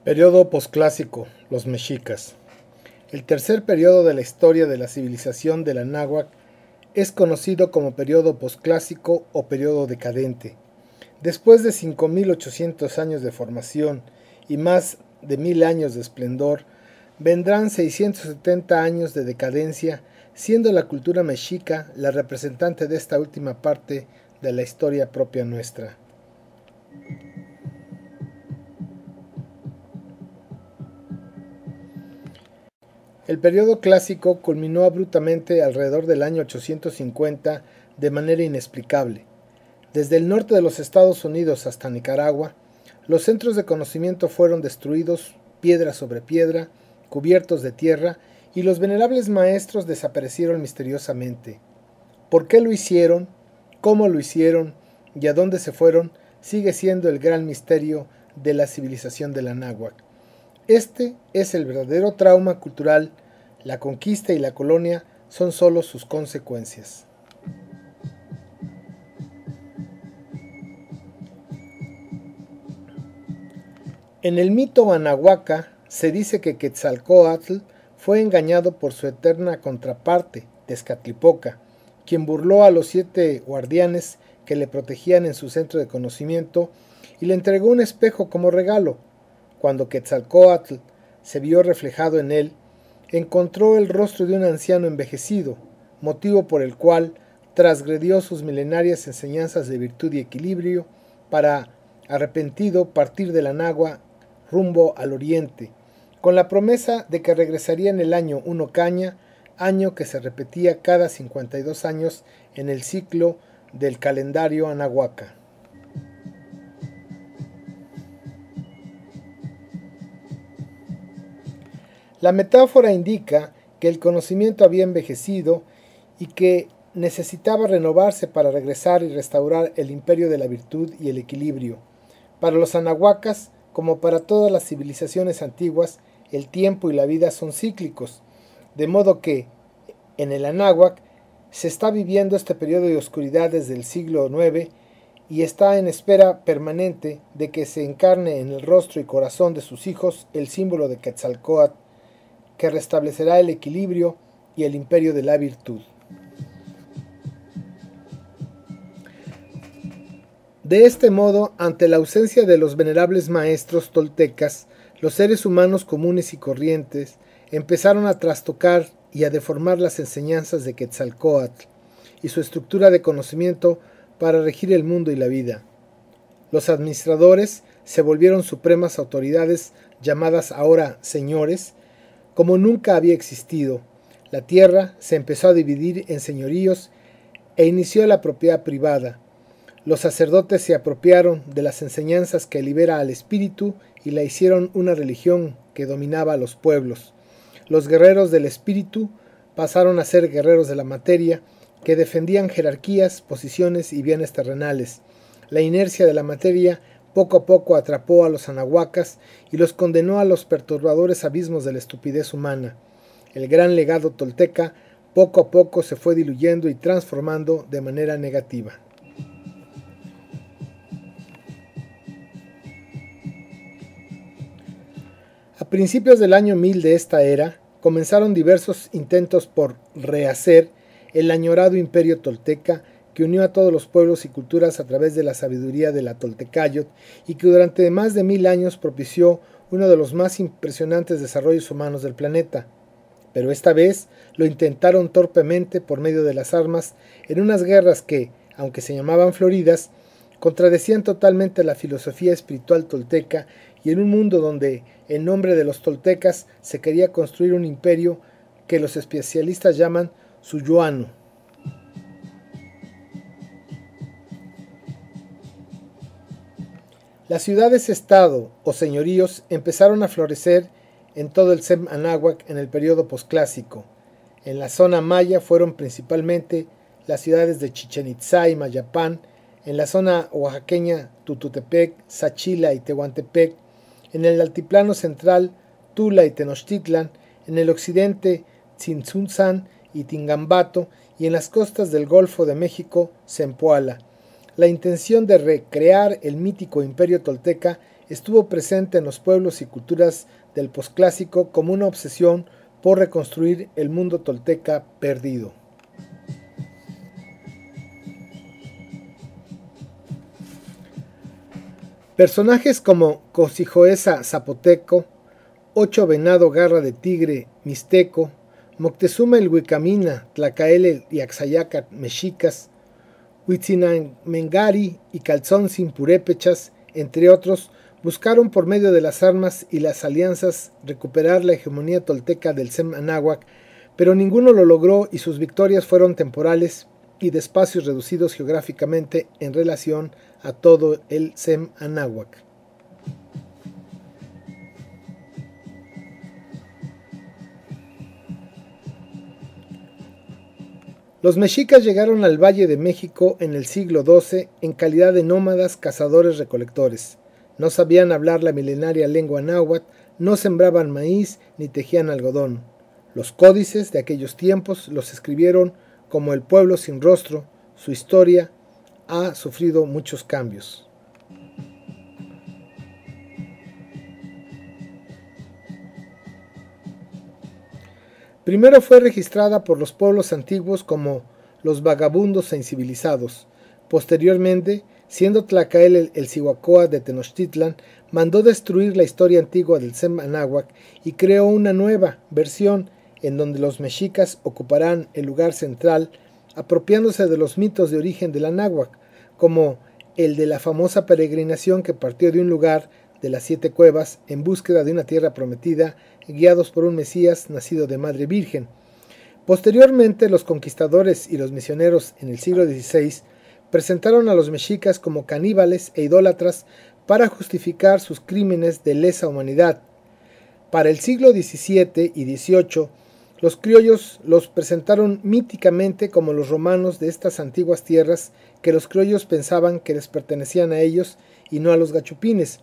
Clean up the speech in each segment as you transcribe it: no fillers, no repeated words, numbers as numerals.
Periodo posclásico, los mexicas. El tercer periodo de la historia de la civilización de la náhuatl es conocido como periodo posclásico o periodo decadente. Después de 5.800 años de formación y más de 1.000 años de esplendor, vendrán 670 años de decadencia, siendo la cultura mexica la representante de esta última parte de la historia propia nuestra. El periodo clásico culminó abruptamente alrededor del año 850 de manera inexplicable. Desde el norte de los Estados Unidos hasta Nicaragua, los centros de conocimiento fueron destruidos piedra sobre piedra, cubiertos de tierra, y los venerables maestros desaparecieron misteriosamente. ¿Por qué lo hicieron? ¿Cómo lo hicieron? ¿Y a dónde se fueron? Sigue siendo el gran misterio de la civilización de la náhuatl. Este es el verdadero trauma cultural. La conquista y la colonia son solo sus consecuencias. En el mito anahuaca se dice que Quetzalcóatl fue engañado por su eterna contraparte, Tezcatlipoca, quien burló a los 7 guardianes que le protegían en su centro de conocimiento y le entregó un espejo como regalo. Cuando Quetzalcóatl se vio reflejado en él, encontró el rostro de un anciano envejecido, motivo por el cual transgredió sus milenarias enseñanzas de virtud y equilibrio para, arrepentido, partir de la náhuatl rumbo al oriente, con la promesa de que regresaría en el año 1 Caña, año que se repetía cada 52 años en el ciclo del calendario anahuaca. La metáfora indica que el conocimiento había envejecido y que necesitaba renovarse para regresar y restaurar el imperio de la virtud y el equilibrio. Para los anahuacas, como para todas las civilizaciones antiguas, el tiempo y la vida son cíclicos, de modo que, en el anáhuac, se está viviendo este periodo de oscuridad desde el siglo IX y está en espera permanente de que se encarne en el rostro y corazón de sus hijos el símbolo de Quetzalcóatl, que restablecerá el equilibrio y el imperio de la virtud. De este modo, ante la ausencia de los venerables maestros toltecas, los seres humanos comunes y corrientes empezaron a trastocar y a deformar las enseñanzas de Quetzalcóatl y su estructura de conocimiento para regir el mundo y la vida. Los administradores se volvieron supremas autoridades llamadas ahora señores, como nunca había existido. La tierra se empezó a dividir en señoríos e inició la propiedad privada. Los sacerdotes se apropiaron de las enseñanzas que libera al espíritu y la hicieron una religión que dominaba a los pueblos. Los guerreros del espíritu pasaron a ser guerreros de la materia, que defendían jerarquías, posiciones y bienes terrenales. La inercia de la materia poco a poco atrapó a los anahuacas y los condenó a los perturbadores abismos de la estupidez humana. El gran legado tolteca poco a poco se fue diluyendo y transformando de manera negativa. A principios del año 1000 de esta era, comenzaron diversos intentos por rehacer el añorado imperio tolteca que unió a todos los pueblos y culturas a través de la sabiduría de la Toltecayotl y que durante más de 1000 años propició uno de los más impresionantes desarrollos humanos del planeta. Pero esta vez lo intentaron torpemente por medio de las armas en unas guerras que, aunque se llamaban floridas, contradecían totalmente la filosofía espiritual tolteca y en un mundo donde, en nombre de los toltecas, se quería construir un imperio que los especialistas llaman Suyuano. Las ciudades-estado o señoríos empezaron a florecer en todo el SEM anáhuac en el periodo posclásico. En la zona maya fueron principalmente las ciudades de Chichén Itzá y Mayapán, en la zona oaxaqueña Tututepec, Sachila y Tehuantepec, en el altiplano central Tula y Tenochtitlan, en el occidente Tzintzuntzan y Tingambato y en las costas del Golfo de México Zempoala. La intención de recrear el mítico imperio tolteca estuvo presente en los pueblos y culturas del posclásico como una obsesión por reconstruir el mundo tolteca perdido. Personajes como Cosijoesa zapoteco, Ocho Venado Garra de Tigre mixteco, Moctezuma el Huicamina, Tlacaele y Axayaca mexicas, Huitzinamengari y Calzonzin purépechas, entre otros, buscaron por medio de las armas y las alianzas recuperar la hegemonía tolteca del Sem Anáhuac, pero ninguno lo logró y sus victorias fueron temporales y de espacios reducidos geográficamente en relación a todo el Sem Anáhuac. Los mexicas llegaron al Valle de México en el siglo XII en calidad de nómadas cazadores-recolectores. No sabían hablar la milenaria lengua náhuatl, no sembraban maíz ni tejían algodón. Los códices de aquellos tiempos los escribieron como el pueblo sin rostro. Su historia ha sufrido muchos cambios. Primero fue registrada por los pueblos antiguos como los vagabundos e incivilizados. Posteriormente, siendo Tlacael el Cihuacóatl de Tenochtitlan, mandó destruir la historia antigua del Sem Anáhuac y creó una nueva versión en donde los mexicas ocuparán el lugar central, apropiándose de los mitos de origen del Anáhuac, como el de la famosa peregrinación que partió de un lugar de las 7 cuevas en búsqueda de una tierra prometida, guiados por un Mesías nacido de Madre Virgen. Posteriormente, los conquistadores y los misioneros en el siglo XVI presentaron a los mexicas como caníbales e idólatras para justificar sus crímenes de lesa humanidad. Para el siglo XVII y XVIII, los criollos los presentaron míticamente como los romanos de estas antiguas tierras que los criollos pensaban que les pertenecían a ellos y no a los gachupines.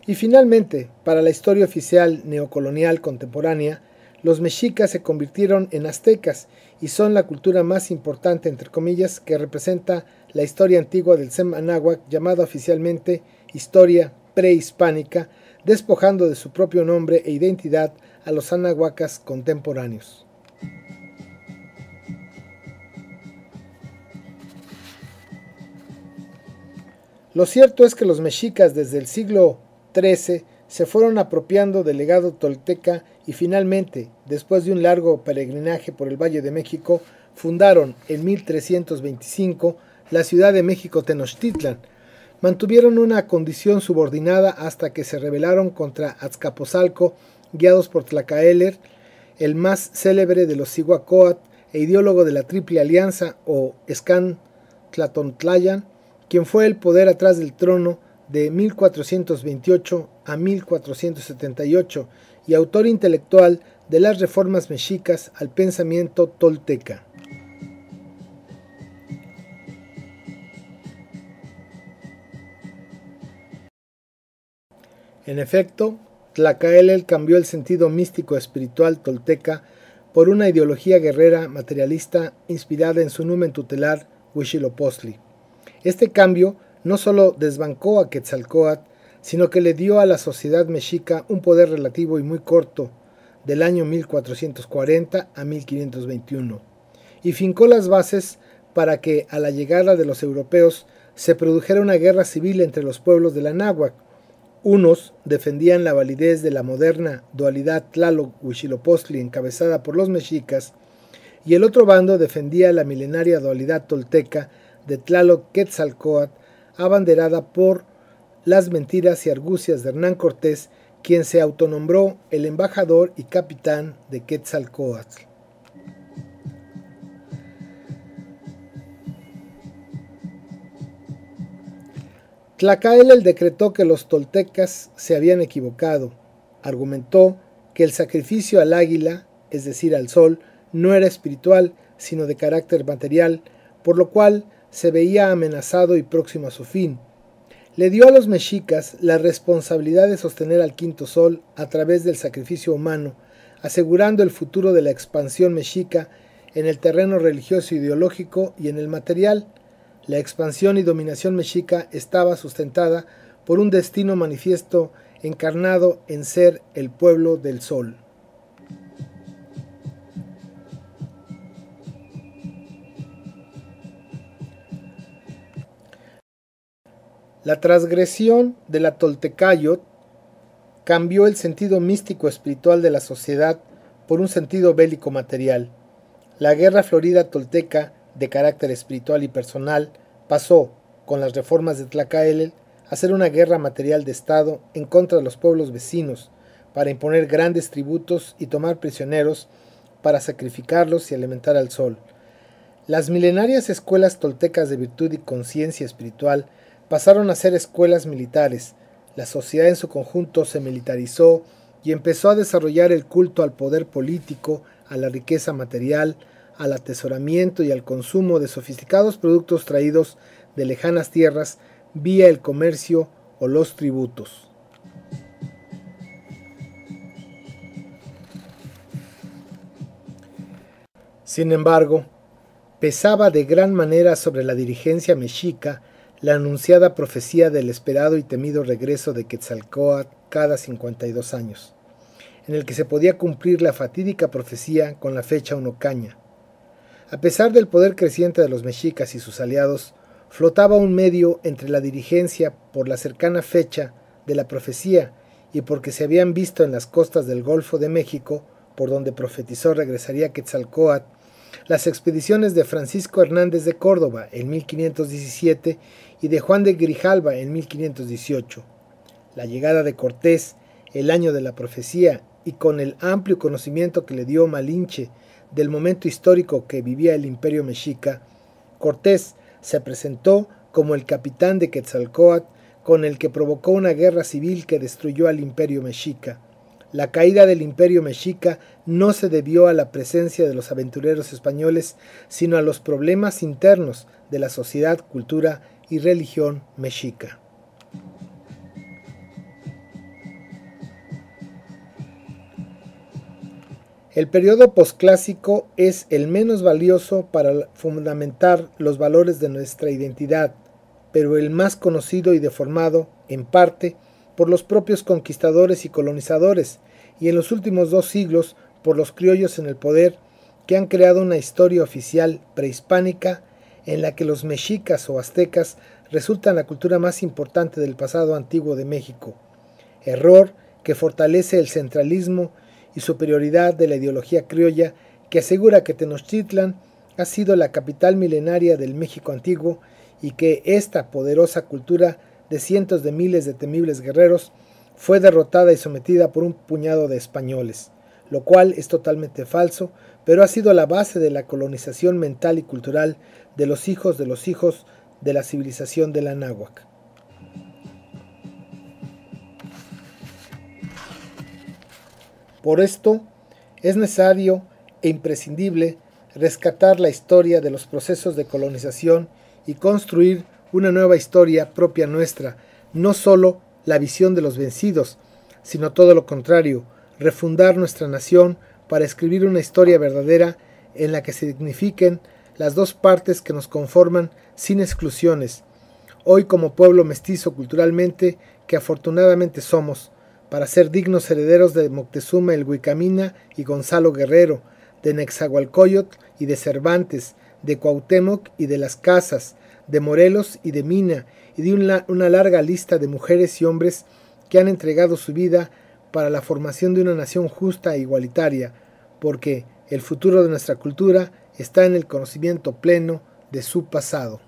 Y finalmente, para la historia oficial neocolonial contemporánea, los mexicas se convirtieron en aztecas y son la cultura más importante, entre comillas, que representa la historia antigua del Sem Anáhuac, llamada oficialmente historia prehispánica, despojando de su propio nombre e identidad a los anahuacas contemporáneos. Lo cierto es que los mexicas desde el siglo XIII se fueron apropiando del legado tolteca y finalmente, después de un largo peregrinaje por el Valle de México, fundaron en 1325 la Ciudad de México Tenochtitlan. Mantuvieron una condición subordinada hasta que se rebelaron contra Azcapotzalco, guiados por Tlacaeler, el más célebre de los Cihuacóatl e ideólogo de la Triple Alianza o Escantlatontlán, quien fue el poder atrás del trono de 1428 a 1478 y autor intelectual de las reformas mexicas al pensamiento tolteca. En efecto, Tlacaelel cambió el sentido místico espiritual tolteca por una ideología guerrera materialista inspirada en su numen tutelar Huitzilopochtli. Este cambio no solo desbancó a Quetzalcóatl, sino que le dio a la sociedad mexica un poder relativo y muy corto, del año 1440 a 1521, y fincó las bases para que, a la llegada de los europeos, se produjera una guerra civil entre los pueblos de la Náhuac. Unos defendían la validez de la moderna dualidad Tlaloc-Huitzilopochtli encabezada por los mexicas, y el otro bando defendía la milenaria dualidad tolteca de Tlaloc-Quetzalcóatl, abanderada por las mentiras y argucias de Hernán Cortés, quien se autonombró el embajador y capitán de Quetzalcóatl. Tlacaelel decretó que los toltecas se habían equivocado. Argumentó que el sacrificio al águila, es decir, al sol, no era espiritual, sino de carácter material, por lo cual se veía amenazado y próximo a su fin. Le dio a los mexicas la responsabilidad de sostener al quinto sol a través del sacrificio humano, asegurando el futuro de la expansión mexica en el terreno religioso e ideológico y en el material. La expansión y dominación mexica estaba sustentada por un destino manifiesto encarnado en ser el pueblo del sol. La transgresión de la Toltecayot cambió el sentido místico espiritual de la sociedad por un sentido bélico material. La guerra florida tolteca, de carácter espiritual y personal, pasó, con las reformas de Tlacaelel, a ser una guerra material de Estado en contra de los pueblos vecinos, para imponer grandes tributos y tomar prisioneros para sacrificarlos y alimentar al sol. Las milenarias escuelas toltecas de virtud y conciencia espiritual pasaron a ser escuelas militares. La sociedad en su conjunto se militarizó y empezó a desarrollar el culto al poder político, a la riqueza material, al atesoramiento y al consumo de sofisticados productos traídos de lejanas tierras vía el comercio o los tributos. Sin embargo, pesaba de gran manera sobre la dirigencia mexica la anunciada profecía del esperado y temido regreso de Quetzalcóatl cada 52 años, en el que se podía cumplir la fatídica profecía con la fecha unocaña. A pesar del poder creciente de los mexicas y sus aliados, flotaba un medio entre la dirigencia por la cercana fecha de la profecía y porque se habían visto en las costas del Golfo de México, por donde profetizó regresaría Quetzalcóatl, las expediciones de Francisco Hernández de Córdoba en 1517 y de Juan de Grijalva en 1518. La llegada de Cortés, el año de la profecía, y con el amplio conocimiento que le dio Malinche del momento histórico que vivía el imperio mexica, Cortés se presentó como el capitán de Quetzalcóatl con el que provocó una guerra civil que destruyó al imperio mexica. La caída del imperio mexica no se debió a la presencia de los aventureros españoles, sino a los problemas internos de la sociedad, cultura y religión mexica. El periodo posclásico es el menos valioso para fundamentar los valores de nuestra identidad, pero el más conocido y deformado, en parte, por los propios conquistadores y colonizadores, y en los últimos 2 siglos por los criollos en el poder, que han creado una historia oficial prehispánica en la que los mexicas o aztecas resultan la cultura más importante del pasado antiguo de México, error que fortalece el centralismo y superioridad de la ideología criolla que asegura que Tenochtitlan ha sido la capital milenaria del México antiguo y que esta poderosa cultura de cientos de miles de temibles guerreros fue derrotada y sometida por un puñado de españoles, lo cual es totalmente falso, pero ha sido la base de la colonización mental y cultural de los hijos de la civilización de la náhuatl. Por esto, es necesario e imprescindible rescatar la historia de los procesos de colonización y construir una nueva historia propia nuestra, no solo la visión de los vencidos, sino todo lo contrario, refundar nuestra nación para escribir una historia verdadera en la que se dignifiquen las dos partes que nos conforman sin exclusiones, hoy como pueblo mestizo culturalmente que afortunadamente somos, para ser dignos herederos de Moctezuma el Huicamina y Gonzalo Guerrero, de Nezahualcóyotl y de Cervantes, de Cuauhtémoc y de Las Casas, de Morelos y de Mina, y de una larga lista de mujeres y hombres que han entregado su vida para la formación de una nación justa e igualitaria, porque el futuro de nuestra cultura está en el conocimiento pleno de su pasado.